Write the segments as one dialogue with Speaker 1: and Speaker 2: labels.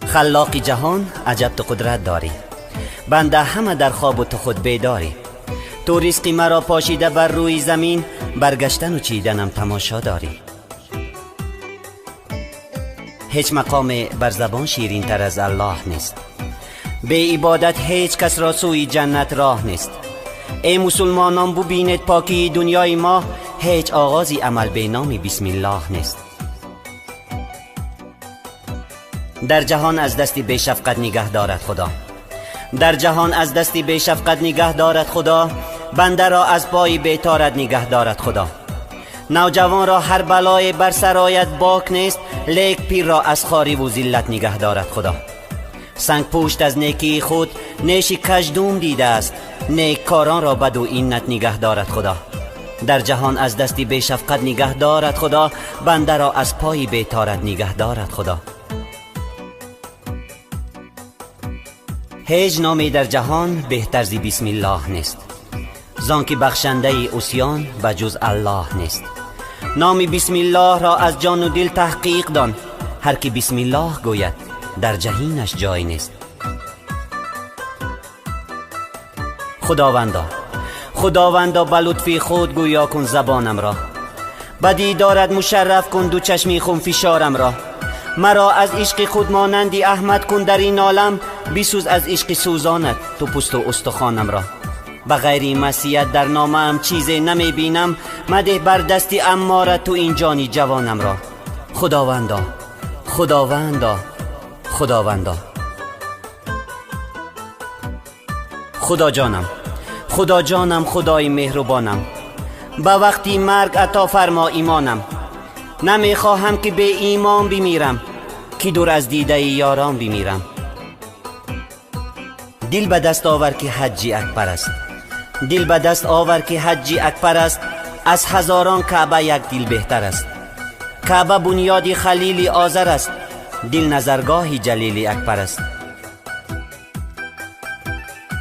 Speaker 1: خلاق جهان عجب تو قدرت داری، بنده همه در خواب و تو خود بیداری. تو رزق مرا پاشیده بر روی زمین، برگشتن و چیدنم تماشا داری. هیچ مقام بر زبان شیرین تر از الله نیست، به عبادت هیچ کس را سوی جنت راه نیست. ای مسلمانان ببینید پاکی دنیای ما، هیچ آغازی عمل به نام بسم الله نیست. در جهان از دستی بی شفقت نگه دارد خدا، در جهان از دستی بی شفقت نگه دارد خدا. بنده را از پای بیتارت نگه دارد خدا. نوجوان را هر بلای بر سرایت باک نیست، لیک پیر را از خواری و ذلت نگه دارد خدا. سنگ پوشت از نیکی خود نیشی کژدم دیده است، نیک کاران را بد و اینت نگه دارد خدا. در جهان از دستی بی شفقت نگه دارد خدا، بنده را از پای بیتارت نگه دارد خدا. هیچ نامی در جهان بهتر زی بسم الله نیست، زانکه بخشنده عصیان بجز الله نیست. نام بسم الله را از جان و دل تحقیق دان، هر کی بسم الله گوید در جهینش جای نیست. خداوندا به لطف خود گویا کن زبانم را، بدی دارد مشرف کن دو چشمی خون فشارم را. مرا از عشق خود مانندی احمد کن در این عالم، بیسوز از عشق سوزانت تو پوست و استخوانم را. بغیر معصیت در نامم چیزی نمی بینم، مده بر دستی اماره تو این جانی جوانم را. خداوندا خداوندا خداوندا. خدا جانم خدای مهربانم، با وقتی مرگ عطا فرما ایمانم. نمی خواهم که به ایمان بمیرم، که دور از دیده یاران بمیرم. دل به دست آور که حجی اکبر است، دل به دست آور که حجی اکبر است. از هزاران کعبه یک دل بهتر است، کعبه بنیاد خلیل آزر است، دل نظرگاه جلیل اکبر است.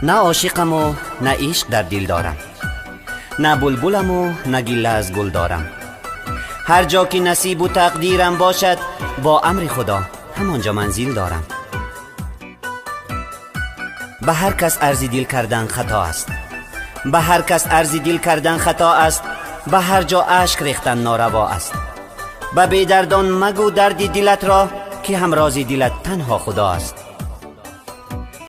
Speaker 1: نه عاشقم و نه عشق در دل دارم، نه بلبلم و نه گله از گل دارم. هر جا که نصیب و تقدیرم باشد، با امر خدا همانجا منزل دارم. به هر کس عرض دل کردن خطا است، به هر کس عرض دل کردن خطا است. به هر جا اشک ریختن ناروا است. به بیدردان مگو درد دلت را، که همراز دلت تنها خدا است.